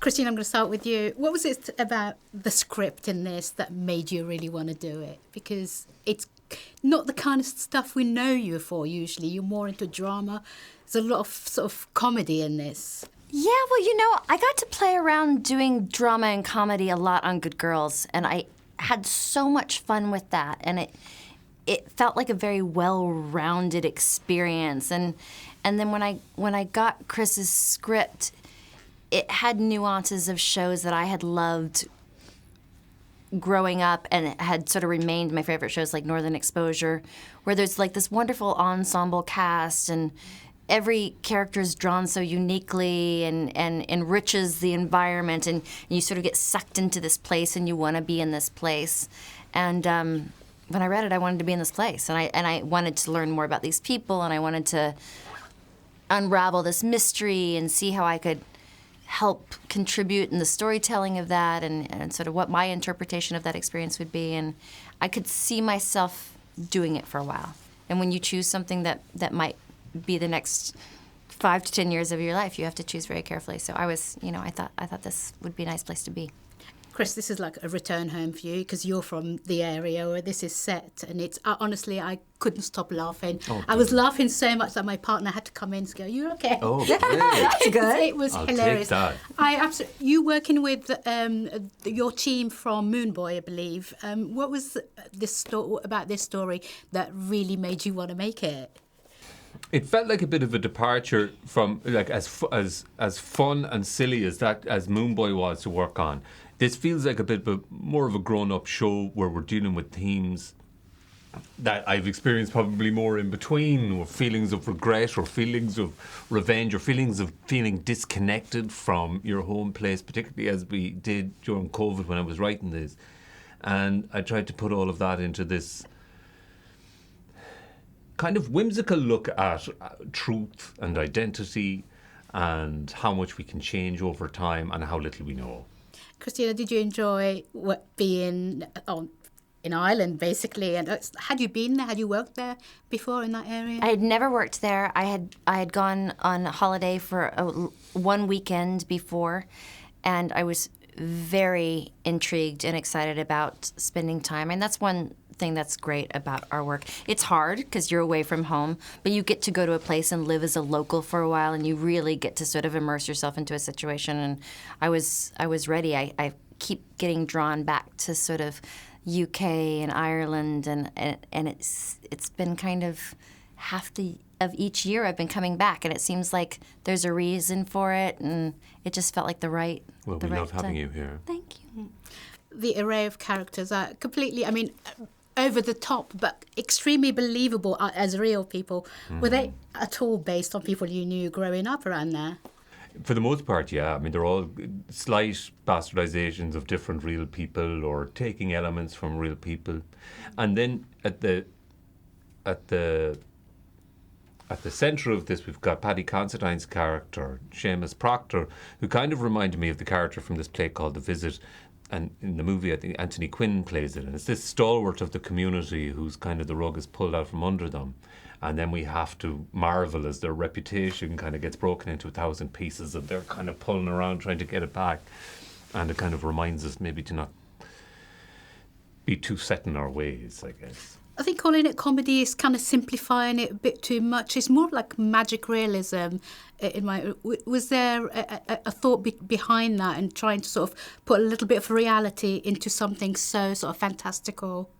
Christine, I'm going to start with you. What was it about the script in this that made you really want to do it? Because it's not the kind of stuff we know you for usually. You're more into drama. There's a lot of sort of comedy in this. Yeah, well, I got to play around doing drama and comedy a lot on Good Girls, and I had so much fun with that, and it felt like a very well-rounded experience. And then when I got Chris's script, it had nuances of shows that I had loved growing up, and it had sort of remained my favorite shows, like Northern Exposure, where there's like this wonderful ensemble cast, and every character is drawn so uniquely and enriches the environment, and you sort of get sucked into this place, and you want to be in this place. And when I read it, I wanted to be in this place, and I wanted to learn more about these people, and I wanted to unravel this mystery and see how I could help contribute in the storytelling of that, and sort of what my interpretation of that experience would be. And I could see myself doing it for a while. And when you choose something that might be the next 5 to 10 years of your life, you have to choose very carefully. So I was, I thought this would be a nice place to be. Chris, this is like a return home for you because you're from the area where this is set, and it's honestly, I couldn't stop laughing. Oh, I was laughing so much that my partner had to come in and go, "You okay?" Oh, great. Good. It was hilarious. Take that. You working with your team from Moonboy, I believe. What was about this story that really made you want to make it? It felt like a bit of a departure from like as fun and silly as Moonboy was to work on. This feels like a bit more of a grown-up show where we're dealing with themes that I've experienced probably more in between, or feelings of regret, or feelings of revenge, or feelings of feeling disconnected from your home place, particularly as we did during COVID when I was writing this. And I tried to put all of that into this kind of whimsical look at truth and identity and how much we can change over time and how little we know. Christina, did you enjoy being in Ireland, basically? And had you been there? Had you worked there before in that area? I had never worked there. I had gone on holiday for one weekend before, and I was very intrigued and excited about spending time. And that's one thing that's great about our work. It's hard because you're away from home, but you get to go to a place and live as a local for a while, and you really get to sort of immerse yourself into a situation. And I was ready. I keep getting drawn back to sort of UK and Ireland, and it's been kind of half of each year I've been coming back, and it seems like there's a reason for it, and it just felt like the right. Well, we love having you here. Thank you. The array of characters are completely, over the top, but extremely believable as real people. Mm-hmm. Were they at all based on people you knew growing up around there? For the most part, yeah. They're all slight bastardizations of different real people, or taking elements from real people. And then at the centre of this, we've got Paddy Considine's character, Seamus Proctor, who kind of reminded me of the character from this play called The Visit. And in the movie, I think Anthony Quinn plays it. And it's this stalwart of the community who's kind of the rug is pulled out from under them. And then we have to marvel as their reputation kind of gets broken into 1,000 pieces, and they're kind of pulling around trying to get it back. And it kind of reminds us maybe to not be too set in our ways, I guess. I think calling it comedy is kind of simplifying it a bit too much. It's more like magic realism. Was there a thought behind that, and trying to sort of put a little bit of reality into something so sort of fantastical?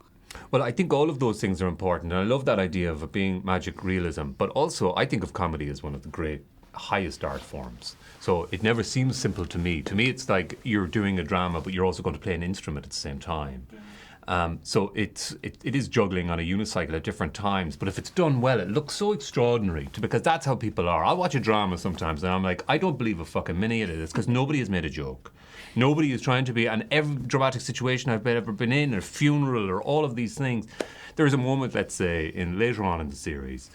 Well, I think all of those things are important, and I love that idea of it being magic realism. But also, I think of comedy as one of the great highest art forms. So it never seems simple to me. To me, it's like you're doing a drama, but you're also going to play an instrument at the same time. So it is juggling on a unicycle at different times, but if it's done well, it looks so extraordinary, because that's how people are. I'll watch a drama sometimes and I'm like, I don't believe a fucking minute of this, because nobody has made a joke. Nobody is trying to be, and every dramatic situation I've ever been in, a funeral or all of these things, there's a moment, let's say, later on in the series,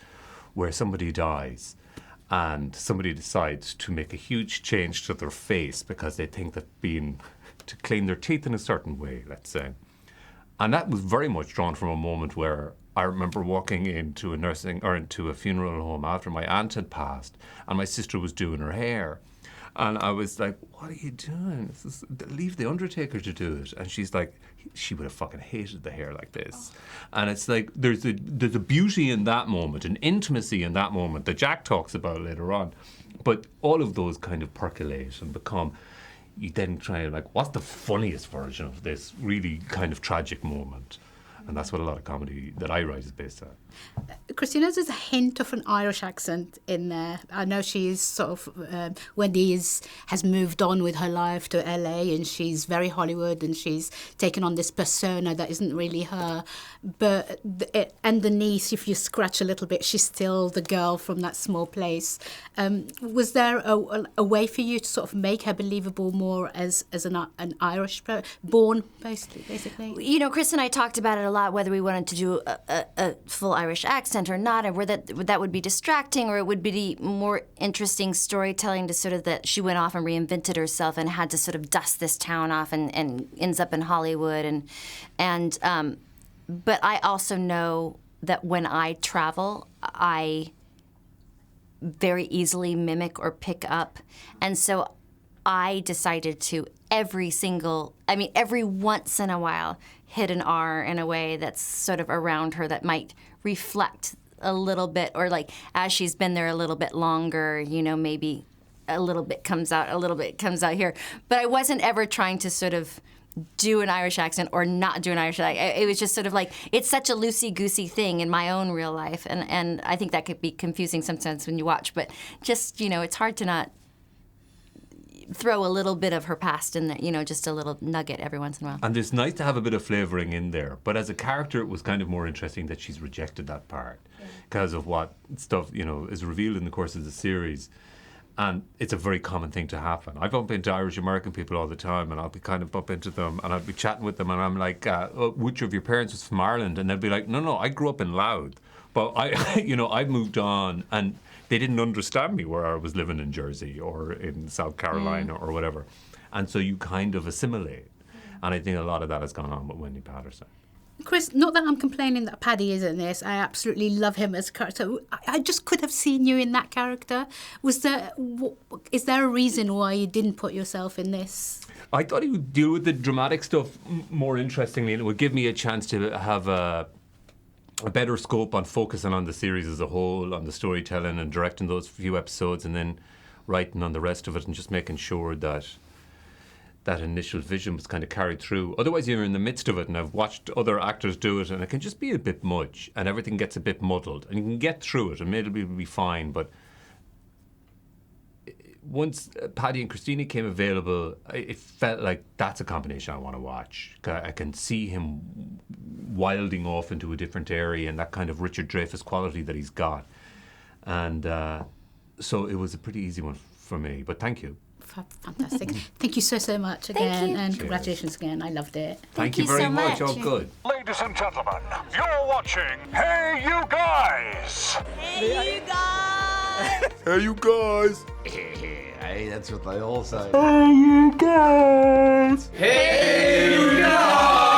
where somebody dies and somebody decides to make a huge change to their face because they think that to clean their teeth in a certain way, let's say. And that was very much drawn from a moment where I remember walking into into a funeral home after my aunt had passed, and my sister was doing her hair. And I was like, what are you doing? Leave the Undertaker to do it. And she's like, she would have fucking hated the hair like this. And it's like, there's a beauty in that moment, an intimacy in that moment that Jack talks about later on. But all of those kind of percolate and become, you then try like, what's the funniest version of this really kind of tragic moment? And that's what a lot of comedy that I write is based on. Christina, there's a hint of an Irish accent in there. I know she's sort of, Wendy has moved on with her life to LA and she's very Hollywood and she's taken on this persona that isn't really her. But underneath, if you scratch a little bit, she's still the girl from that small place. Was there a way for you to sort of make her believable more as an Irish born, basically? You know, Chris and I talked about it a lot, whether we wanted to do a full Irish accent or not, and whether that would be distracting or it would be more interesting storytelling to sort of that she went off and reinvented herself and had to sort of dust this town off and ends up in Hollywood but I also know that when I travel, I very easily mimic or pick up, and so I decided to every once in a while hit an R in a way that's sort of around her that might reflect a little bit, or like as she's been there a little bit longer, you know, maybe a little bit comes out here. But I wasn't ever trying to sort of do an Irish accent or not do an Irish accent. It was just sort of like, it's such a loosey-goosey thing in my own real life, and I think that could be confusing sometimes when you watch, but just, you know, it's hard to not throw a little bit of her past in there, you know, just a little nugget every once in a while. And it's nice to have a bit of flavouring in there, but as a character it was kind of more interesting that she's rejected that part because of what stuff, you know, is revealed in the course of the series. And it's a very common thing to happen. I bump into Irish American people all the time, and I'll be kind of bump into them, and I'll be chatting with them, and I'm like, which of your parents was from Ireland? And they'll be like, no, I grew up in Louth, but I moved on, and they didn't understand me where I was living in Jersey or in South Carolina or whatever. And so you kind of assimilate. And I think a lot of that has gone on with Wendy Patterson. Chris, not that I'm complaining that Paddy is in this. I absolutely love him as a character. I just could have seen you in that character. Is there a reason why you didn't put yourself in this? I thought he would deal with the dramatic stuff more interestingly, and it would give me a chance to have a better scope on focusing on the series as a whole, on the storytelling and directing those few episodes, and then writing on the rest of it and just making sure that that initial vision was kind of carried through. Otherwise you're in the midst of it, and I've watched other actors do it, and it can just be a bit much and everything gets a bit muddled, and you can get through it and maybe it'll be fine. But once Paddy and Christina came available, it felt like that's a combination I want to watch. I can see him wilding off into a different area and that kind of Richard Dreyfuss quality that he's got. And so it was a pretty easy one for me, but thank you. Fantastic. Thank you so much again, and Cheers. Congratulations again. I loved it. Thank you very so much. much. Oh, good. Ladies and gentlemen, you're watching Hey You Guys! Hey, you guys! Hey, you guys! Hey, that's what they all say. Hey, you guys! Hey, you guys!